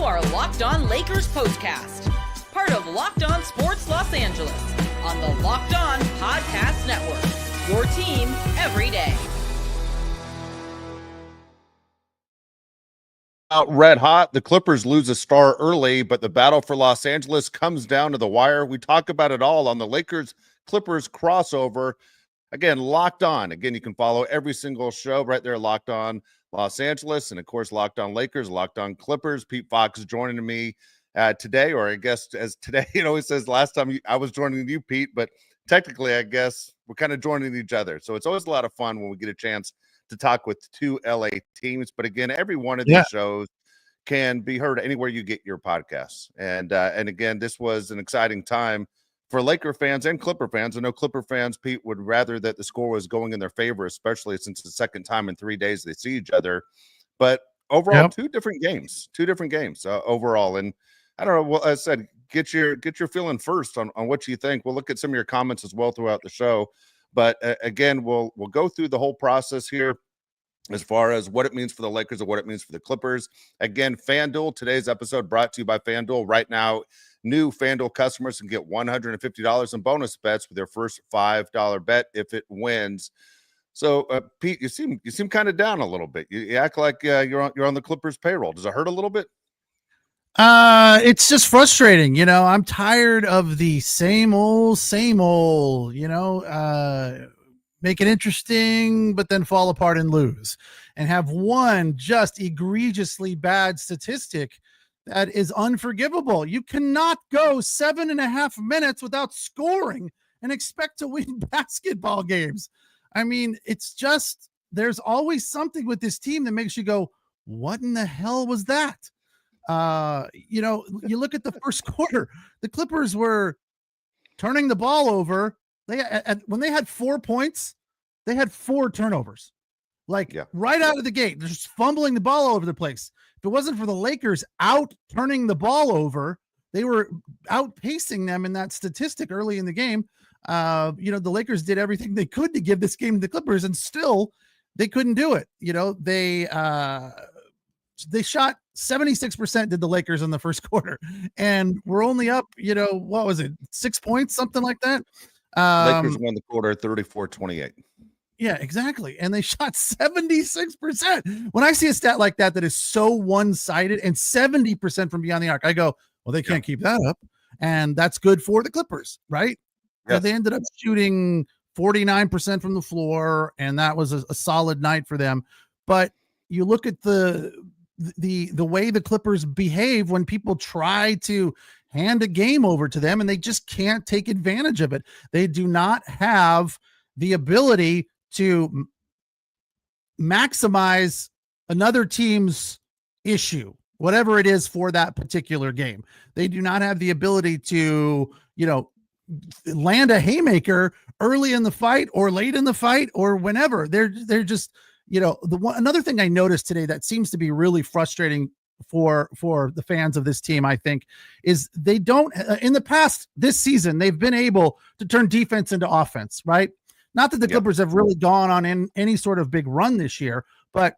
are Locked On Lakers Postcast, part of Locked On Sports Los Angeles, on the Locked On Podcast Network, your team every day. Red hot. The Clippers lose a star early, but the battle for Los Angeles comes down to the wire. We talk about it all on the Lakers Clippers crossover. Again, Locked On. Again, you can follow every single show right there, Locked On Los Angeles, and of course, Locked On Lakers, Locked On Clippers. Pete Fox is joining me today, or I guess as today, it always says last time I was joining you, Pete, but technically, I guess we're kind of joining each other. So it's always a lot of fun when we get a chance to talk with two LA teams. But again, every one of these shows can be heard anywhere you get your podcasts. And again, this was an exciting time for Laker fans and Clipper fans. I know Clipper fans, Pete, would rather that the score was going in their favor, especially since the second time in 3 days they see each other. But overall, two different games overall. And I don't know. Well, as I said, get your feeling first on what you think. We'll look at some of your comments as well throughout the show. But again, we'll go through the whole process here as far as what it means for the Lakers and what it means for the Clippers. Again, FanDuel, today's episode brought to you by FanDuel. Right now, new FanDuel customers can get $150 in bonus bets with their first $5 bet if it wins. So, Pete, you seem kind of down a little bit. You act like you're on the Clippers payroll. Does it hurt a little bit? It's just frustrating. You know, I'm tired of the same old, make it interesting, but then fall apart and lose, and have one just egregiously bad statistic that is unforgivable. You cannot go 7.5 minutes without scoring and expect to win basketball games. I mean, it's just, there's always something with this team that makes you go, what in the hell was that? You look at the first quarter, the Clippers were turning the ball over. When they had 4 points, they had 4 turnovers, right out of the gate. They're just fumbling the ball all over the place. If it wasn't for the Lakers out turning the ball over, they were outpacing them in that statistic early in the game. The Lakers did everything they could to give this game to the Clippers, and still they couldn't do it. They shot 76% did the Lakers in the first quarter, and we're only up, what was it? 6 points, something like that. Lakers won the quarter 34-28. Yeah, exactly. And they shot 76%. When I see a stat like that is so one-sided and 70% from beyond the arc, I go, well, they can't keep that up. And that's good for the Clippers, right? Yes. They ended up shooting 49% from the floor, and that was a solid night for them. But you look at the way the Clippers behave when people try to hand a game over to them, and they just can't take advantage of it. They do not have the ability to maximize another team's issue, whatever it is for that particular game. They do not have the ability to, land a haymaker early in the fight or late in the fight or whenever. They're just, another thing I noticed today that seems to be really frustrating for the fans of this team, I think, is they don't, in the past this season, they've been able to turn defense into offense, right? Not that the Clippers have really gone on any sort of big run this year, but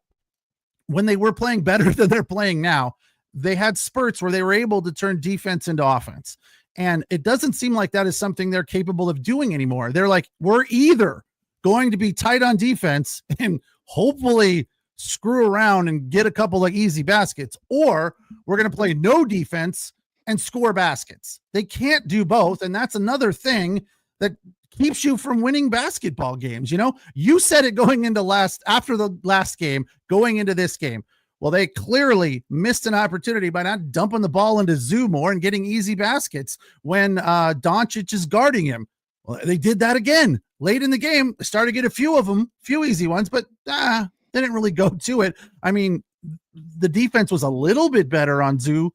when they were playing better than they're playing now, they had spurts where they were able to turn defense into offense. And it doesn't seem like that is something they're capable of doing anymore. They're like, we're either going to be tight on defense and hopefully screw around and get a couple of easy baskets, or we're going to play no defense and score baskets. They can't do both. And that's another thing that keeps you from winning basketball games. You said it going into after the last game, going into this game. Well, they clearly missed an opportunity by not dumping the ball into Zoo more and getting easy baskets when Doncic is guarding him. Well, they did that again late in the game. They started to get a few of them, few easy ones, but they didn't really go to it. I mean, the defense was a little bit better on Zoo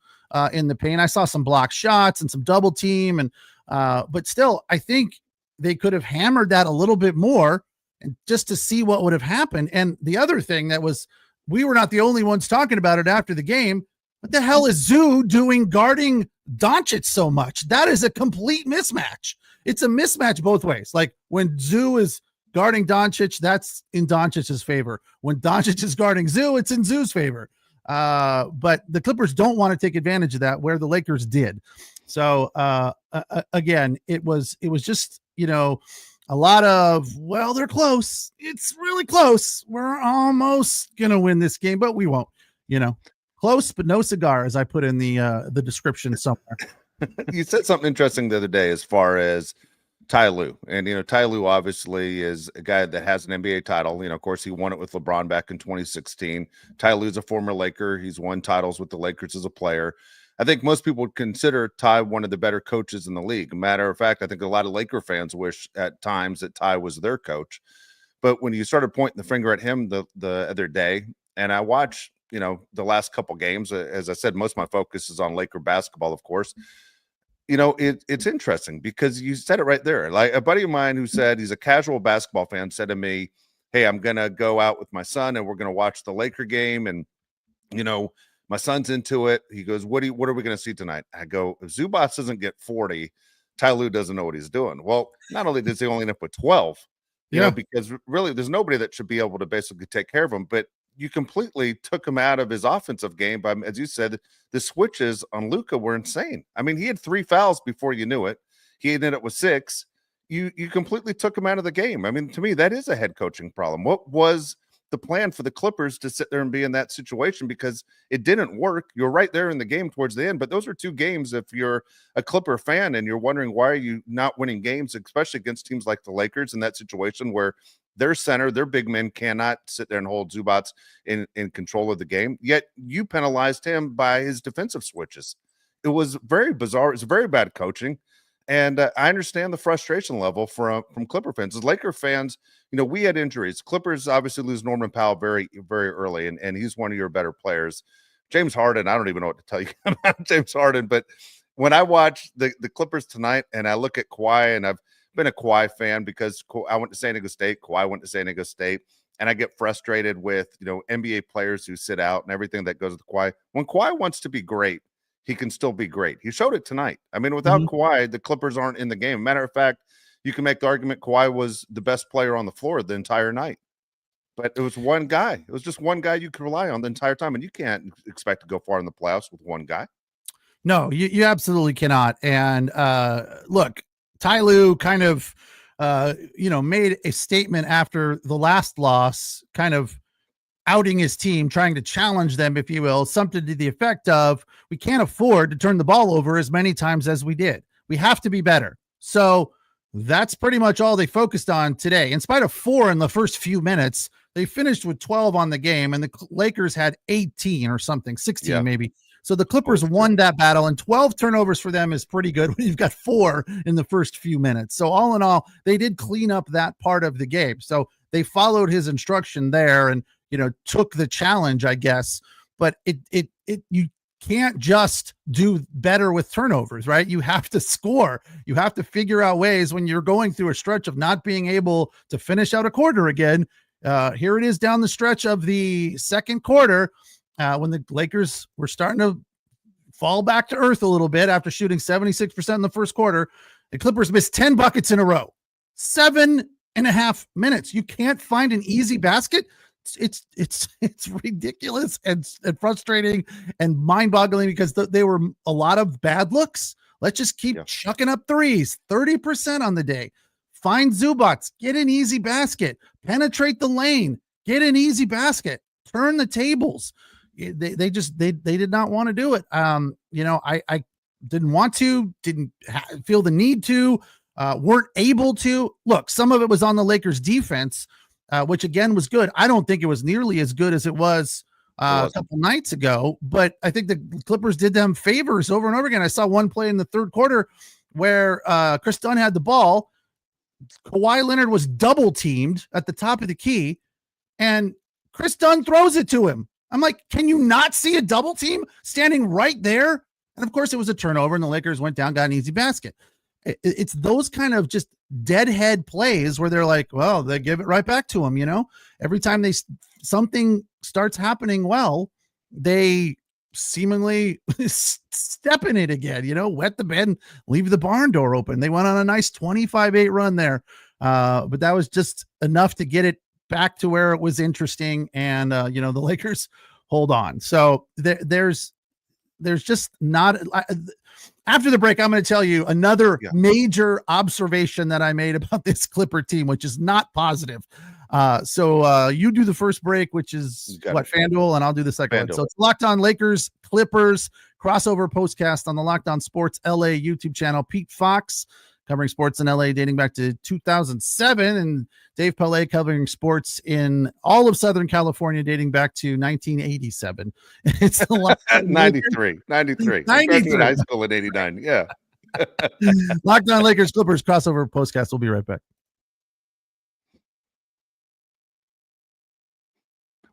in the paint. I saw some block shots and some double team, and but still, I think they could have hammered that a little bit more and just to see what would have happened. And the other thing that was, we were not the only ones talking about it after the game. What the hell is Zoo doing guarding Doncic so much? That is a complete mismatch. It's a mismatch both ways. Like when Zoo is guarding Doncic, that's in Doncic's favor. When Doncic is guarding Zoo, it's in Zoo's favor. But the Clippers don't want to take advantage of that, where the Lakers did. So again, it was just, a lot of, well, they're close. It's really close. We're almost going to win this game, but we won't, close, but no cigar, as I put in the description somewhere. You said something interesting the other day as far as Ty Lue. And, Ty Lue obviously is a guy that has an NBA title. Of course, he won it with LeBron back in 2016. Ty Lue's a former Laker. He's won titles with the Lakers as a player. I think most people would consider Ty one of the better coaches in the league. Matter of fact, I think a lot of Laker fans wish at times that Ty was their coach. But when you started pointing the finger at him the other day, and I watched, the last couple games, as I said, most of my focus is on Laker basketball, of course. It's interesting because you said it right there. Like a buddy of mine who said he's a casual basketball fan said to me, hey, I'm going to go out with my son and we're going to watch the Laker game. And, my son's into it. He goes, what are we going to see tonight? I go, if Zubac doesn't get 40, Ty Lue doesn't know what he's doing. Well, not only does he only end up with 12, because really there's nobody that should be able to basically take care of him, but you completely took him out of his offensive game by, as you said, the switches on Luka were insane. I mean, he had 3 fouls before you knew it. He ended up with 6. You completely took him out of the game. I mean, to me, that is a head coaching problem. What was the plan for the Clippers to sit there and be in that situation? Because it didn't work. You're right there in the game towards the end, but those are 2 games. If you're a Clipper fan and you're wondering why are you not winning games, especially against teams like the Lakers in that situation where their center, their big men cannot sit there and hold Zubac in control of the game, yet you penalized him by his defensive switches. It was very bizarre. It's very bad coaching. And I understand the frustration level from Clipper fans. As Laker fans, we had injuries. Clippers obviously lose Norman Powell very, very early, and he's one of your better players. James Harden, I don't even know what to tell you about James Harden, but when I watch the Clippers tonight and I look at Kawhi, and I've been a Kawhi fan because I went to San Diego State, Kawhi went to San Diego State, and I get frustrated with, NBA players who sit out and everything that goes with Kawhi. When Kawhi wants to be great, he can still be great. He showed it tonight. I mean, without Kawhi, the Clippers aren't in the game. Matter of fact, you can make the argument Kawhi was the best player on the floor the entire night. But it was one guy. It was just one guy you could rely on the entire time, and you can't expect to go far in the playoffs with one guy. No, you absolutely cannot. And look, Ty Lue kind of, made a statement after the last loss, kind of outing his team, trying to challenge them, if you will, something to the effect of, we can't afford to turn the ball over as many times as we did. We have to be better. So that's pretty much all they focused on today. In spite of 4 in the first few minutes, they finished with 12 on the game, and the Lakers had 18 or something, 16 maybe. So the Clippers won that battle, and 12 turnovers for them is pretty good when you've got 4 in the first few minutes. So all in all, they did clean up that part of the game. So they followed his instruction there and, took the challenge, I guess. But you can't just do better with turnovers, right? You have to score. You have to figure out ways when you're going through a stretch of not being able to finish out a quarter again. Here it is down the stretch of the second quarter. When the Lakers were starting to fall back to earth a little bit after shooting 76% in the first quarter, the Clippers missed 10 buckets in a row, 7.5 minutes. You can't find an easy basket. It's ridiculous and frustrating and mind-boggling because they were a lot of bad looks. Let's just keep chucking up threes, 30% on the day. Find Zubac, get an easy basket, penetrate the lane, get an easy basket, turn the tables. They did not want to do it. I didn't want to, didn't feel the need to, weren't able to. Look, some of it was on the Lakers defense, which again was good. I don't think it was nearly as good as it was a couple nights ago, but I think the Clippers did them favors over and over again. I saw one play in the third quarter where Chris Dunn had the ball. Kawhi Leonard was double teamed at the top of the key, and Chris Dunn throws it to him. I'm like, can you not see a double team standing right there? And of course it was a turnover and the Lakers went down, got an easy basket. It's those kind of just deadhead plays where they're like, well, they give it right back to them. Every time something starts happening well, they seemingly step in it again, wet the bed, leave the barn door open. They went on a nice 25-8 run there. But that was just enough to get it back to where it was interesting. And, the Lakers hold on. So there's just not. After the break, I'm going to tell you another major observation that I made about this Clipper team, which is not positive. So you do the first break, which is FanDuel, and I'll do the second one. So it's Locked On Lakers, Clippers, crossover postcast on the Locked On Sports LA YouTube channel. Pete Fox covering sports in LA dating back to 2007, and Dave Palet covering sports in all of Southern California dating back to 1987. It's the 93. In high school in 89. Yeah. Locked On Lakers, Clippers, crossover postcast. We'll be right back.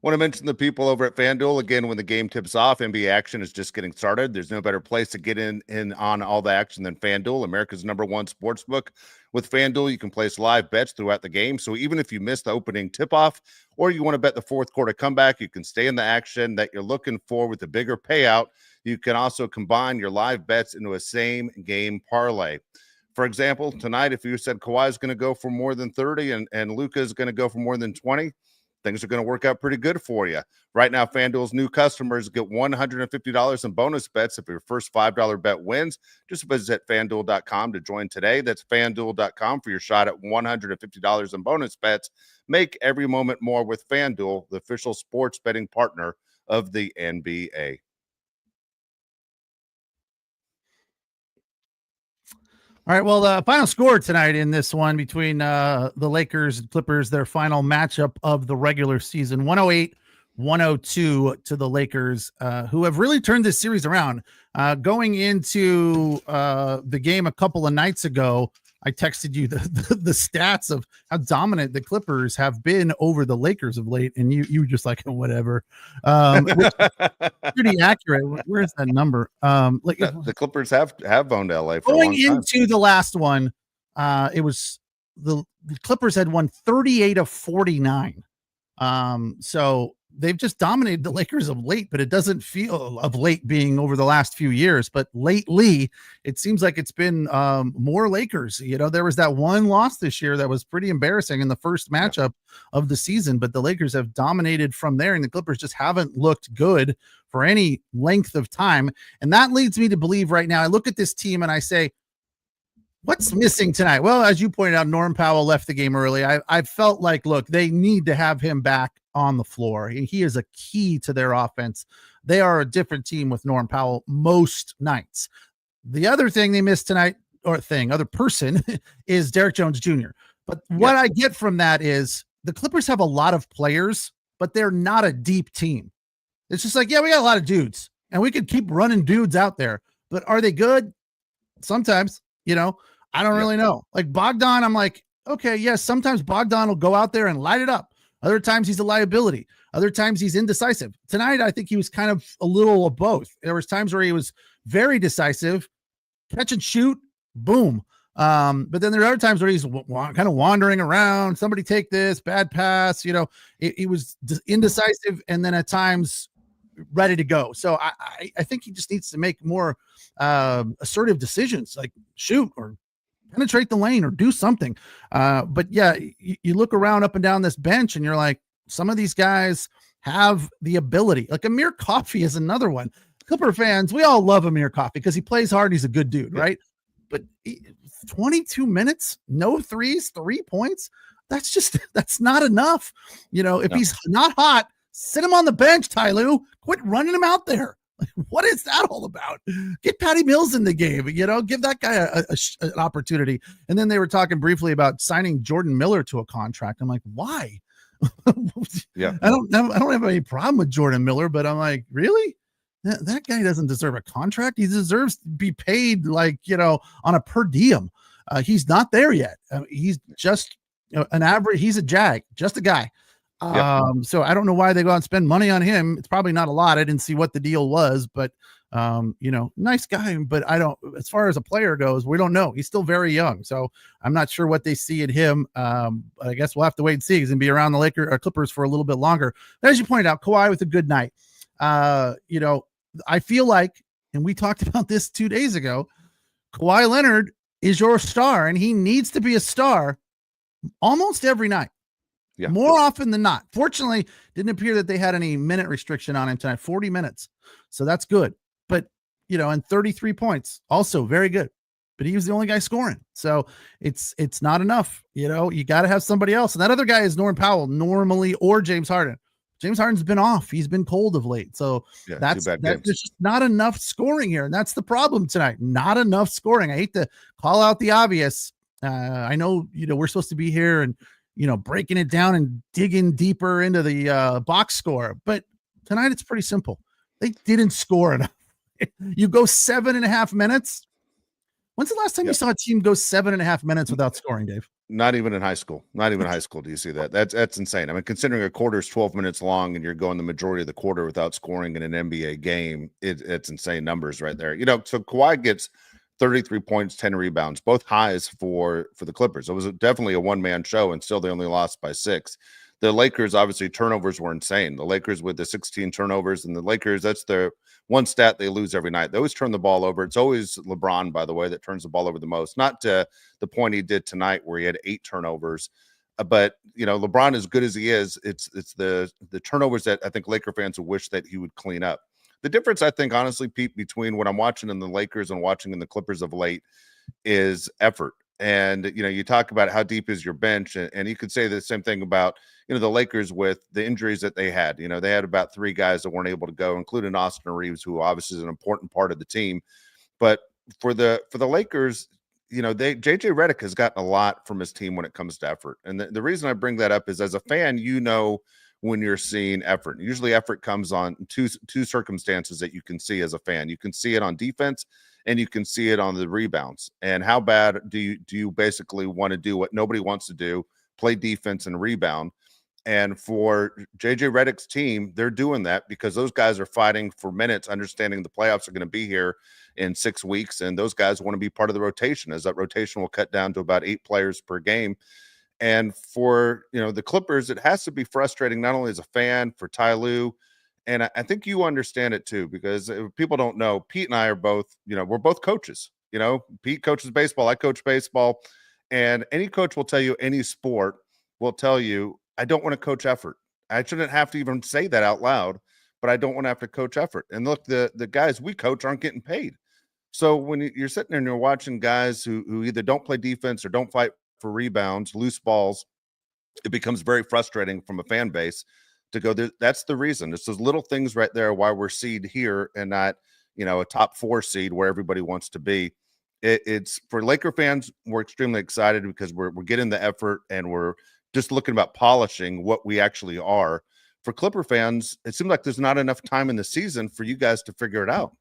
Want to mention the people over at FanDuel. Again, when the game tips off, NBA action is just getting started. There's no better place to get in on all the action than FanDuel, America's #1 sportsbook. With FanDuel, you can place live bets throughout the game. So even if you miss the opening tip-off or you want to bet the fourth quarter comeback, you can stay in the action that you're looking for with a bigger payout. You can also combine your live bets into a same-game parlay. For example, tonight, if you said Kawhi is going to go for more than 30 and Luka is going to go for more than 20, things are going to work out pretty good for you. Right now, FanDuel's new customers get $150 in bonus bets if your first $5 bet wins. Just visit FanDuel.com to join today. That's FanDuel.com for your shot at $150 in bonus bets. Make every moment more with FanDuel, the official sports betting partner of the NBA. All right, well, the final score tonight in this one between the Lakers and Clippers, their final matchup of the regular season, 108-102 to the Lakers, who have really turned this series around. Going into the game a couple of nights ago, I texted you the stats of how dominant the Clippers have been over the Lakers of late, and you were just like, whatever. Pretty accurate. Where's that number? The Clippers have owned LA for going a long time. into the last one. It was the Clippers had won 38 of 49. So they've just dominated the Lakers of late, but it doesn't feel of late being over the last few years. But lately, it seems like it's been more Lakers. You know, there was that one loss this year that was pretty embarrassing in the first matchup of the season, but the Lakers have dominated from there, and the Clippers just haven't looked good for any length of time. And that leads me to believe right now, I look at this team and I say, what's missing tonight? Well, as you pointed out, Norm Powell left the game early. I felt like, look, they need to have him back on the floor. He is a key to their offense. They are a different team with Norm Powell most nights. The other thing they missed tonight, other person, is Derrick Jones Jr. But what I get from that is the Clippers have a lot of players, but they're not a deep team. It's just like, we got a lot of dudes, and we could keep running dudes out there. But are they good? Sometimes, I don't really know. Like Bogdan, I'm like, okay, yes, sometimes Bogdan will go out there and light it up. Other times he's a liability. Other times he's indecisive. Tonight, I think he was kind of a little of both. There was times where he was very decisive, catch and shoot, boom. But then there are other times where he's kind of wandering around. Somebody take this, bad pass. He was indecisive, and then at times ready to go. So I think he just needs to make more assertive decisions, like shoot or penetrate the lane or do something. But you look around up and down this bench and you're like, some of these guys have the ability. Like Amir Coffey is another one. Clipper fans, we all love Amir Coffey because he plays hard. He's a good dude, right? But 22 minutes, no threes, 3 points. That's not enough. If he's not hot, sit him on the bench, Ty Lue. Quit running him out there. What is that all about? Get Patty Mills in the game, give that guy an opportunity. And then they were talking briefly about signing Jordan Miller to a contract. I'm like, why? I don't have any problem with Jordan Miller, but I'm like, really? That guy doesn't deserve a contract. He deserves to be paid on a per diem. He's not there yet. He's just an average. He's a jag, just a guy. So I don't know why they go out and spend money on him. It's probably not a lot. I didn't see what the deal was, but nice guy, but as far as a player goes, we don't know. He's still very young. So I'm not sure what they see in him. I guess we'll have to wait and see. He's gonna be around the Lakers or Clippers for a little bit longer. As you pointed out, Kawhi with a good night. I feel like, and we talked about this 2 days ago, Kawhi Leonard is your star and he needs to be a star almost every night. more often than not. Fortunately, didn't appear that they had any minute restriction on him tonight, 40 minutes. So that's good. But, and 33 points, also very good. But he was the only guy scoring. So it's not enough. You got to have somebody else. And that other guy is Norman Powell normally, or James Harden. James Harden's been off. He's been cold of late. So there's just not enough scoring here. And that's the problem tonight. Not enough scoring. I hate to call out the obvious. I know, we're supposed to be here and, breaking it down and digging deeper into the box score. But tonight it's pretty simple. They didn't score enough. You go 7.5 minutes. When's the last time you saw a team go 7.5 minutes without scoring, Dave? Not even in high school. Not even high school. Do you see that? That's insane. I mean, considering a quarter is 12 minutes long and you're going the majority of the quarter without scoring in an NBA game, it's insane numbers right there. So Kawhi gets 33 points, 10 rebounds, both highs for the Clippers. It was definitely a one-man show, and still they only lost by 6. The Lakers, obviously, turnovers were insane. The Lakers with the 16 turnovers, and the Lakers, that's their one stat they lose every night. They always turn the ball over. It's always LeBron, by the way, that turns the ball over the most. Not to the point he did tonight where he had 8 turnovers. But, LeBron, as good as he is, it's the turnovers that I think Laker fans would wish that he would clean up. The difference, I think, honestly, Pete, between what I'm watching in the Lakers and watching in the Clippers of late is effort. And, you talk about how deep is your bench, and you could say the same thing about, the Lakers with the injuries that they had. They had about 3 guys that weren't able to go, including Austin Reeves, who obviously is an important part of the team. But for the Lakers, JJ Redick has gotten a lot from his team when it comes to effort. And the reason I bring that up is, as a fan, when you're seeing effort. Usually effort comes on two circumstances that you can see as a fan. You can see it on defense, and you can see it on the rebounds. And how bad do you basically want to do what nobody wants to do, play defense and rebound? And for JJ Redick's team, they're doing that because those guys are fighting for minutes, understanding the playoffs are going to be here in 6 weeks, and those guys want to be part of the rotation, as that rotation will cut down to about 8 players per game. And for, the Clippers, it has to be frustrating, not only as a fan, for Ty Lue, and I think you understand it too, because people don't know, Pete and I are both, we're both coaches. Pete coaches baseball, I coach baseball, and any coach will tell you, any sport will tell you, I don't want to coach effort. I shouldn't have to even say that out loud, but I don't want to have to coach effort. And look, the guys we coach aren't getting paid. So when you're sitting there and you're watching guys who either don't play defense or don't fight for rebounds, loose balls, it becomes very frustrating from a fan base to go there. That's the reason. It's those little things right there why we're seed here and not, a top 4 seed where everybody wants to be. It's for Laker fans, we're extremely excited because we're getting the effort and we're just looking about polishing what we actually are. For Clipper fans, it seems like there's not enough time in the season for you guys to figure it out.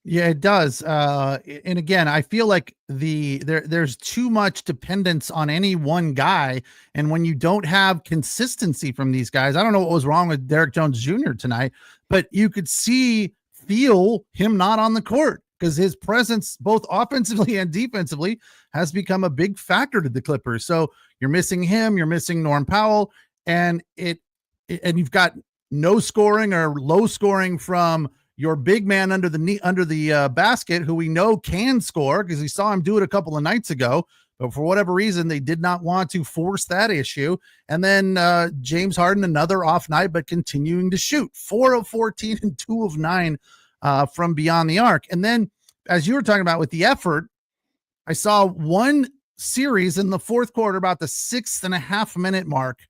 Yeah, it does. And again, I feel like there's too much dependence on any one guy. And when you don't have consistency from these guys, I don't know what was wrong with Derek Jones Jr. tonight, but you could feel him not on the court because his presence, both offensively and defensively, has become a big factor to the Clippers. So you're missing him, you're missing Norm Powell, and you've got no scoring or low scoring from your big man under the basket, who we know can score because we saw him do it a couple of nights ago, but for whatever reason, they did not want to force that issue. And then James Harden, another off night, but continuing to shoot 4 of 14 and 2 of 9 from beyond the arc. And then, as you were talking about with the effort, I saw one series in the fourth quarter, about the 6.5 minute mark.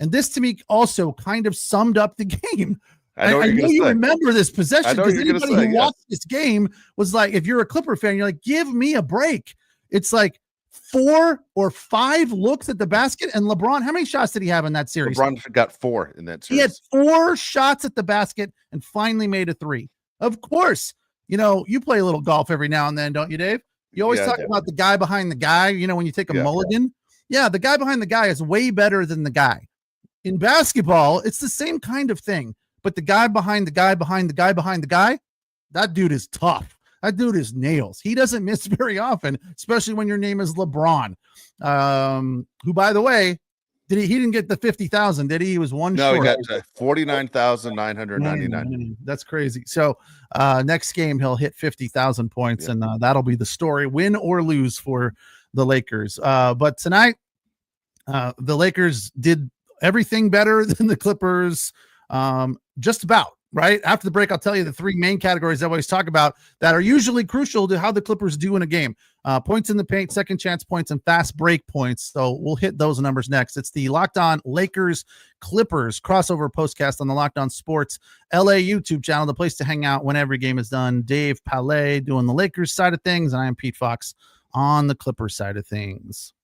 And this to me also kind of summed up the game. I know you remember this possession because anybody who watched this game was like, if you're a Clipper fan, you're like, give me a break. It's like 4 or 5 looks at the basket. And LeBron, how many shots did he have in that series? LeBron got 4 in that series. He had 4 shots at the basket and finally made a 3. Of course, you play a little golf every now and then, don't you, Dave? You always talk about the guy behind the guy, when you take a mulligan. Yeah, the guy behind the guy is way better than the guy. In basketball, it's the same kind of thing. But the guy behind the guy behind the guy behind the guy, that dude is tough. That dude is nails. He doesn't miss very often, especially when your name is LeBron, who, by the way, he didn't get the 50,000, did he? He was one short. No, he got 49,999. That's crazy. So next game, he'll hit 50,000 points, and that'll be the story, win or lose for the Lakers. But tonight, The Lakers did everything better than the Clippers, just about. Right after the break, I'll tell you the three main categories I always talk about that are usually crucial to how the Clippers do in a game: points in the paint, second chance points, and fast break points. So we'll hit those numbers next. It's the Locked On Lakers Clippers crossover postcast on the Locked On Sports LA YouTube channel, the place to hang out when every game is done. Dave Palet doing the Lakers side of things, and I am Pete Fox on the Clippers side of things.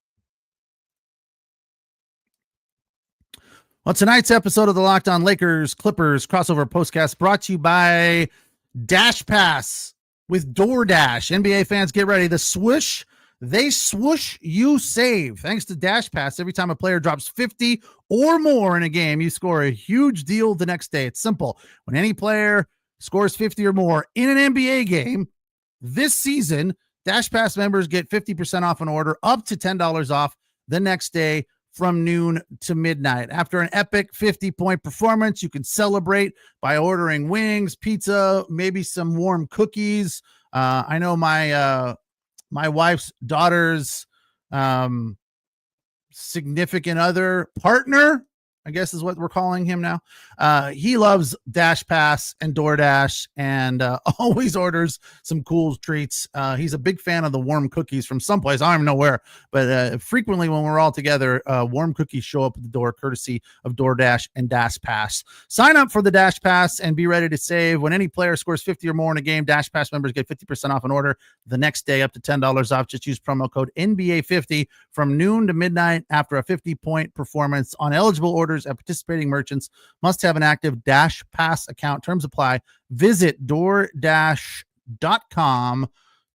Well, tonight's episode of the Locked On Lakers Clippers crossover postcast brought to you by Dash Pass with DoorDash. NBA fans, get ready. The swoosh, they swoosh, you save. Thanks to Dash Pass, every time a player drops 50 or more in a game, you score a huge deal the next day. It's simple. When any player scores 50 or more in an NBA game this season, Dash Pass members get 50% off an order, up to $10 off the next day, from noon to midnight. After an epic 50-point performance, you can celebrate by ordering wings, pizza, maybe some warm cookies. I know my wife's daughter's significant other partner, I guess is what we're calling him now. He loves Dash Pass and DoorDash and always orders some cool treats. He's a big fan of the warm cookies from someplace. I don't even know where, but frequently when we're all together, warm cookies show up at the door courtesy of DoorDash and Dash Pass. Sign up for the Dash Pass and be ready to save. When any player scores 50 or more in a game, Dash Pass members get 50% off an order the next day, up to $10 off. Just use promo code NBA50 from noon to midnight after a 50-point performance on eligible orders at participating merchants. Must have an active Dash Pass account. Terms apply. Visit DoorDash.com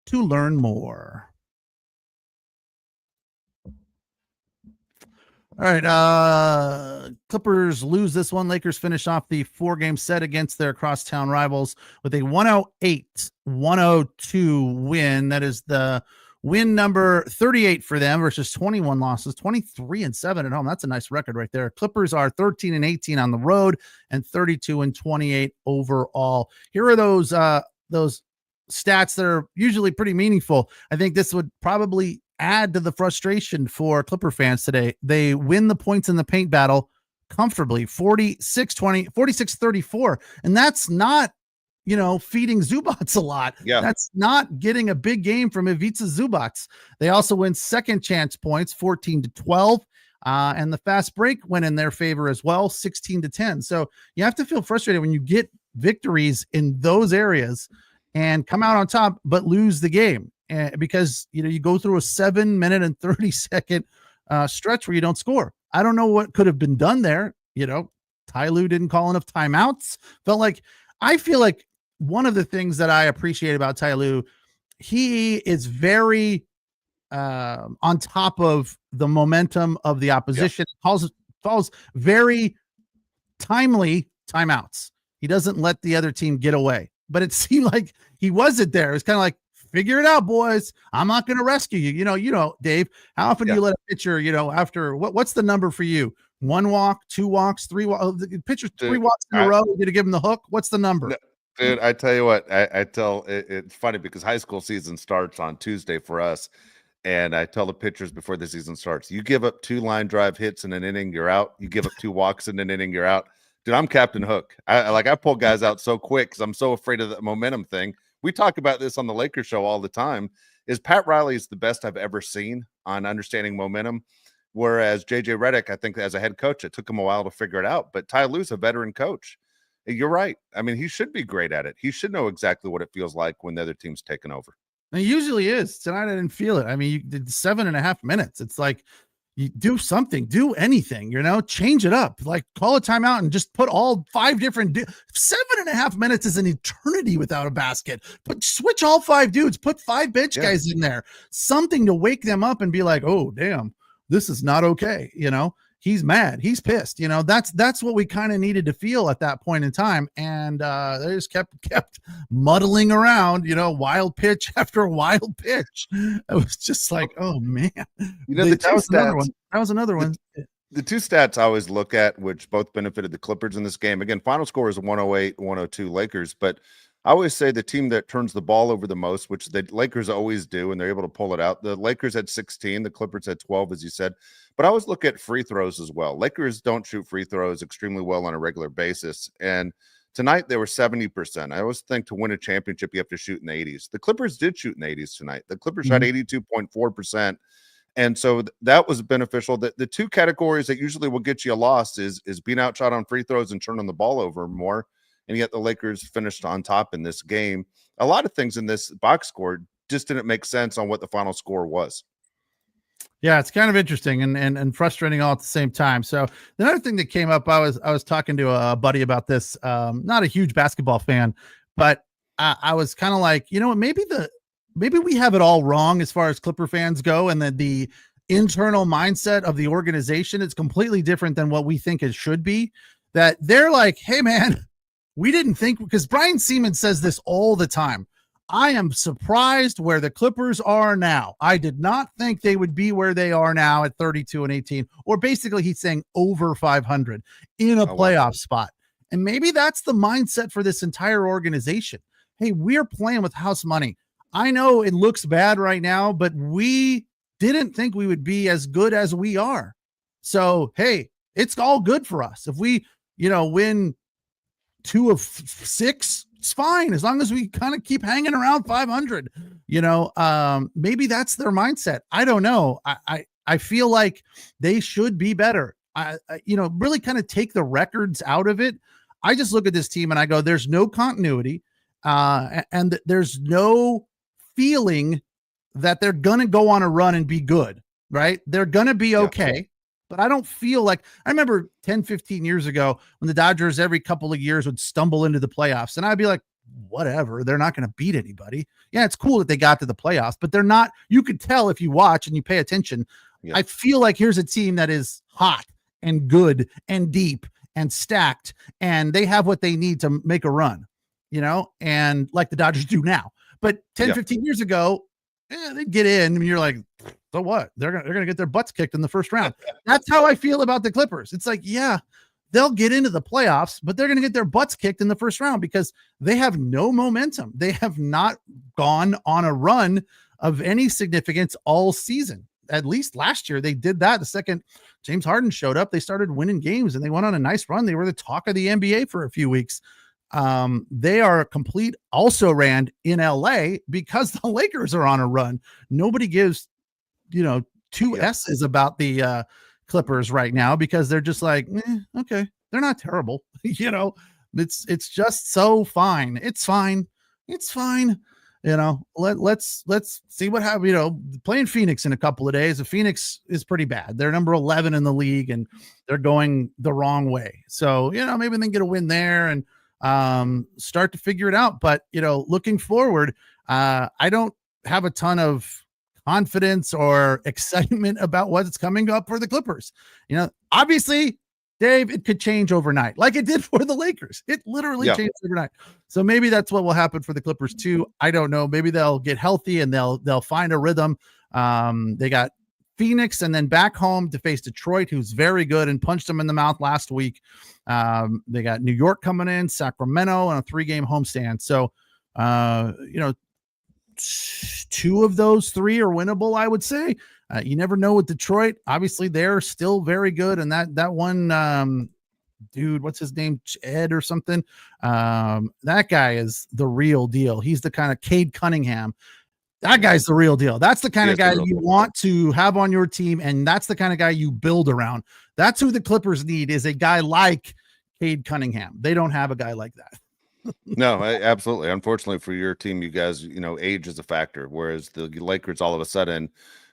to learn more. All right. Clippers lose this one. Lakers finish off the 4-game set against their crosstown rivals with a 108-102 win. That is the win number 38 for them versus 21 losses, 23-7 at home. That's a nice record right there. Clippers are 13-18 on the road and 32-28 overall. Here are those stats that are usually pretty meaningful. I think this would probably add to the frustration for Clipper fans today. They win the points in the paint battle comfortably, 46-20, 46-34. And that's not, feeding Zubats a lot. Yeah. That's not getting a big game from Ivica Zubats. They also win second chance points, 14-12. And the fast break went in their favor as well, 16-10. So you have to feel frustrated when you get victories in those areas and come out on top, but lose the game. Because, you go through a 7-minute and 30-second stretch where you don't score. I don't know what could have been done there. Ty Lue didn't call enough timeouts. I feel like one of the things that I appreciate about Ty Lue, he is very on top of the momentum of the opposition. Yeah. Calls very timely timeouts. He doesn't let the other team get away. But it seemed like he wasn't there. It's kind of like, figure it out, boys. I'm not going to rescue you. Dave, how often do you let a pitcher, after what's the number for you? 1 walk, 2 walks, 3 walks, the pitcher 3 walks in a row. You're going to give him the hook. What's the number? Dude, I tell you what, it's funny because high school season starts on Tuesday for us. And I tell the pitchers before the season starts, you give up 2 line drive hits in an inning, you're out. You give up 2 walks in an inning, you're out. Dude, I'm Captain Hook. I pull guys out so quick because I'm so afraid of the momentum thing. We talk about this on the Lakers show all the time. Is Pat Riley is the best I've ever seen on understanding momentum. Whereas JJ Redick, I think as a head coach, it took him a while to figure it out. But Ty Lue's a veteran coach. You're right. I mean, he should be great at it. He should know exactly what it feels like when the other team's taken over. It usually is. Tonight I didn't feel it. I mean, you did 7.5 minutes. It's like you do something, do anything, change it up, like call a timeout and just put all 5 different 7.5 minutes is an eternity without a basket, but switch all 5 dudes, put 5 bench guys in there, something to wake them up and be like, oh, damn, this is not okay. He's mad. He's pissed. That's what we kind of needed to feel at that point in time. And they just kept muddling around, wild pitch after wild pitch. It was just like, oh man. That was another one. The 2 stats I always look at, which both benefited the Clippers in this game. Again, final score is 108-102 Lakers, but I always say the team that turns the ball over the most, which the Lakers always do, and they're able to pull it out. The Lakers had 16, the Clippers had 12, as you said. But I always look at free throws as well. Lakers don't shoot free throws extremely well on a regular basis. And tonight they were 70%. I always think to win a championship, you have to shoot in the 80s. The Clippers did shoot in the 80s tonight. The Clippers shot 82.4%. And so that was beneficial. The two categories that usually will get you a loss is being outshot on free throws and turning the ball over more. And yet the Lakers finished on top in this game. A lot of things in this box score just didn't make sense on what the final score was. Yeah, it's kind of interesting and frustrating all at the same time. So another thing that came up, I was talking to a buddy about this. Not a huge basketball fan, but I was kind of like, you know what, maybe we have it all wrong as far as Clipper fans go, and that the internal mindset of the organization is completely different than what we think it should be. That they're like, hey man, we didn't think, because Brian Siemens says this all the time. I am surprised where the Clippers are now. I did not think they would be where they are now at 32-18, or basically he's saying over 500 in a playoff spot. And maybe that's the mindset for this entire organization. Hey, we're playing with house money. I know it looks bad right now, but we didn't think we would be as good as we are. So, hey, it's all good for us. If we, win 2 of 6, it's fine, as long as we kind of keep hanging around 500. Maybe that's their mindset. I don't know. I feel like they should be better. Really kind of take the records out of it. I just look at this team and I go, there's no continuity, and there's no feeling that they're gonna go on a run and be good. Right? They're gonna be okay. Yeah. But I don't feel like, I remember 10, 15 years ago when the Dodgers every couple of years would stumble into the playoffs, and I'd be like, whatever, they're not going to beat anybody. Yeah, it's cool that they got to the playoffs, but they're not. You could tell if you watch and you pay attention. Yeah. I feel like here's a team that is hot and good and deep and stacked, and they have what they need to make a run, and like the Dodgers do now. But 10, 15 years ago, they'd get in, and you're like, so what? They're gonna get their butts kicked in the first round. That's how I feel about the Clippers. It's like, yeah, they'll get into the playoffs, but they're gonna get their butts kicked in the first round because they have no momentum. They have not gone on a run of any significance all season. At least last year they did that. The second James Harden showed up, they started winning games and they went on a nice run. They were the talk of the NBA for a few weeks. They are a complete also ran in LA because the Lakers are on a run. Nobody gives two S's about the Clippers right now because they're just like, okay, they're not terrible. It's just so fine. It's fine. Let's see what happens. Playing Phoenix in a couple of days. Phoenix is pretty bad. They're number 11 in the league and they're going the wrong way. So, maybe they can get a win there and start to figure it out. But, looking forward, I don't have a ton of confidence or excitement about what's coming up for the Clippers. Obviously, Dave, it could change overnight like it did for the Lakers. It literally changed overnight. So maybe that's what will happen for the Clippers too. I don't know. Maybe they'll get healthy and they'll find a rhythm. They got Phoenix and then back home to face Detroit, who's very good and punched them in the mouth last week. They got New York coming in, Sacramento, and a 3-game homestand. So, 2 of those 3 are winnable, I would say. You never know with Detroit. Obviously, they're still very good. And that one dude, what's his name? Ed or something. That guy is the real deal. He's the kind of Cade Cunningham. That guy's the real deal. That's the kind of guy you want to have on your team. And that's the kind of guy you build around. That's who the Clippers need, is a guy like Cade Cunningham. They don't have a guy like that. No, absolutely. Unfortunately for your team, you guys, age is a factor. Whereas the Lakers, all of a sudden,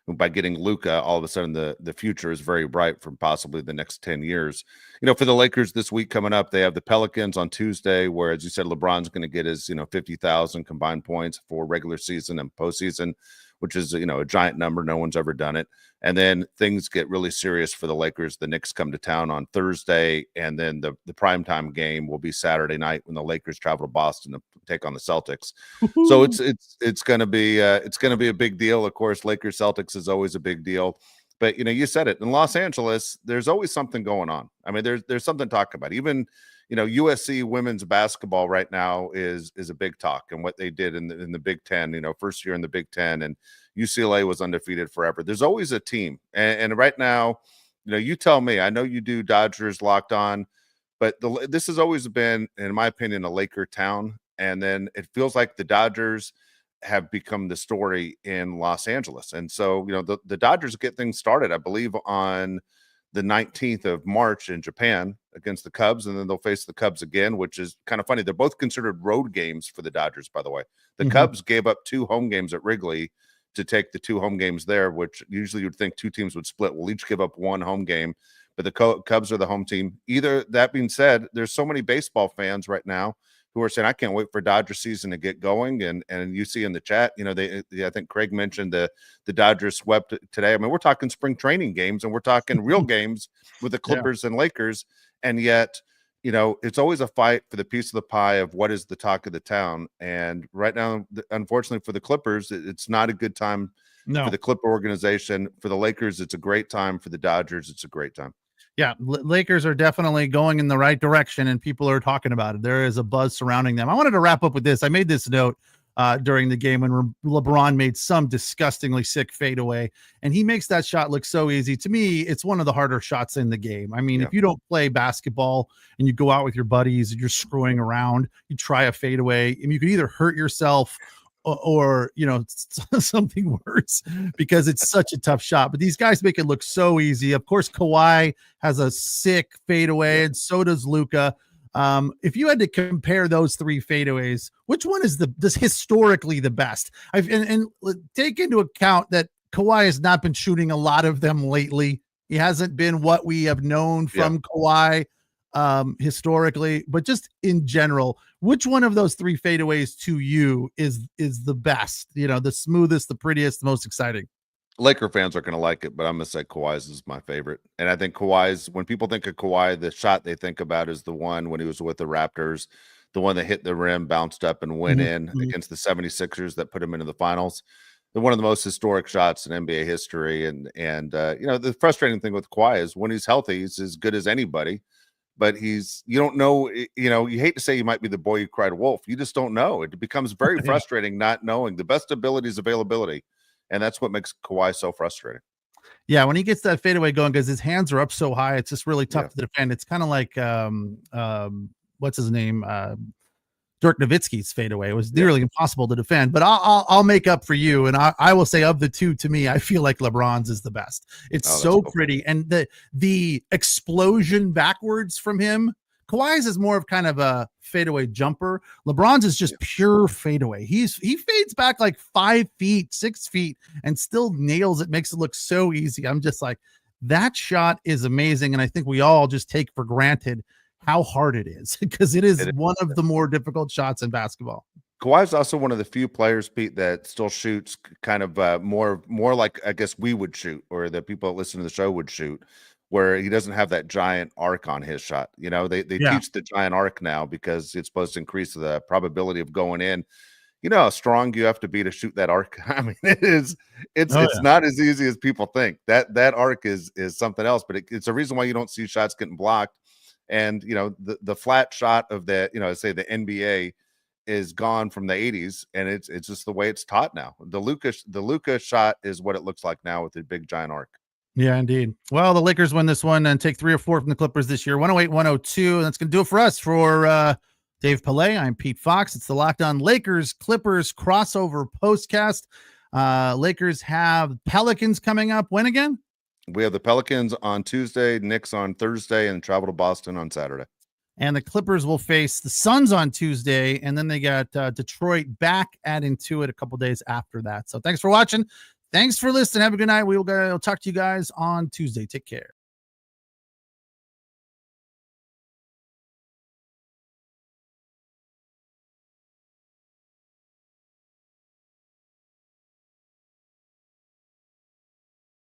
by getting Luka, all of a sudden the future is very bright for possibly the next 10 years. For the Lakers this week coming up, they have the Pelicans on Tuesday, where, as you said, LeBron's going to get his 50,000 combined points for regular season and postseason, which is a giant number. No one's ever done it. And then things get really serious for the Lakers. The Knicks come to town on Thursday, and then the primetime game will be Saturday night when the Lakers travel to Boston to take on the Celtics. Woo-hoo. So it's going to be a big deal. Of course, Lakers Celtics is always a big deal. But you said it, in Los Angeles, there's always something going on. I mean, there's something to talk about. Even USC women's basketball right now is a big talk, and what they did in the Big Ten. First year in the Big Ten, and UCLA was undefeated forever. There's always a team, and right now, you tell me. I know you do Dodgers Locked On, but this has always been, in my opinion, a Laker town. And then it feels like the Dodgers have become the story in Los Angeles. And so, the Dodgers get things started, I believe, on the 19th of March in Japan against the Cubs. And then they'll face the Cubs again, which is kind of funny. They're both considered road games for the Dodgers, by the way. The Cubs gave up 2 home games at Wrigley to take the 2 home games there, which usually you'd think 2 teams would split. We'll each give up 1 home game, but the Cubs are the home team. That being said, there's so many baseball fans right now who are saying, I can't wait for Dodger season to get going. And you see in the chat, I think Craig mentioned the Dodgers swept today. I mean, we're talking spring training games, and we're talking real games with the Clippers and Lakers. And yet, it's always a fight for the piece of the pie of what is the talk of the town. And right now, unfortunately for the Clippers, it's not a good time for the Clipper organization. For the Lakers, it's a great time. For the Dodgers, it's a great time. Yeah, Lakers are definitely going in the right direction, and people are talking about it. There is a buzz surrounding them. I wanted to wrap up with this. I made this note during the game when LeBron made some disgustingly sick fadeaway, and he makes that shot look so easy. To me, it's one of the harder shots in the game. I mean, if you don't play basketball and you go out with your buddies and you're screwing around, you try a fadeaway, and you could either hurt yourself or something worse, because it's such a tough shot. But these guys make it look so easy. Of course, Kawhi has a sick fadeaway, and so does Luka. If you had to compare those 3 fadeaways, which one is historically the best? And take into account that Kawhi has not been shooting a lot of them lately. He hasn't been what we have known from Kawhi historically, but just in general, which one of those 3 fadeaways to you is the best, the smoothest, the prettiest, the most exciting? Laker fans are going to like it, but I'm going to say Kawhi's is my favorite. And I think Kawhi's, when people think of Kawhi, the shot they think about is the one when he was with the Raptors, the one that hit the rim, bounced up and went in against the 76ers that put him into the finals. They're one of the most historic shots in NBA history. And the frustrating thing with Kawhi is when he's healthy, he's as good as anybody. But you don't know, you hate to say he might be the boy who cried wolf. You just don't know. It becomes very frustrating not knowing. The best ability is availability. And that's what makes Kawhi so frustrating. Yeah, when he gets that fadeaway going, because his hands are up so high, it's just really tough to defend. It's kind of like, what's his name? Dirk Nowitzki's fadeaway. It was nearly impossible to defend, but I'll make up for you. And I will say, of the 2, to me, I feel like LeBron's is the best. It's so pretty. And the explosion backwards from him, Kawhi's is more of kind of a fadeaway jumper. LeBron's is just pure fadeaway. He fades back like 5 feet, 6 feet, and still nails it, makes it look so easy. I'm just like, that shot is amazing. And I think we all just take for granted how hard it is, because it is one of the more difficult shots in basketball. Kawhi's also one of the few players, Pete, that still shoots kind of more like, I guess, we would shoot, or the people that listen to the show would shoot, where he doesn't have that giant arc on his shot. They teach the giant arc now because it's supposed to increase the probability of going in. You know how strong you have to be to shoot that arc. I mean, it's not as easy as people think. That arc is something else, but it's a reason why you don't see shots getting blocked. And the flat shot of say the NBA is gone from the 80s, and it's just the way it's taught now. The Luka shot is what it looks like now with the big giant arc. Yeah, indeed. Well, the Lakers win this one and take 3 or 4 from the Clippers this year, 108-102. And that's going to do it for us. For Dave Palet, I'm Pete Fox. It's the Locked On Lakers Clippers crossover postcast. Lakers have Pelicans coming up. When again? We have the Pelicans on Tuesday, Knicks on Thursday, and travel to Boston on Saturday. And the Clippers will face the Suns on Tuesday, and then they got Detroit back at Intuit a couple days after that. So thanks for watching. Thanks for listening. Have a good night. We'll talk to you guys on Tuesday. Take care.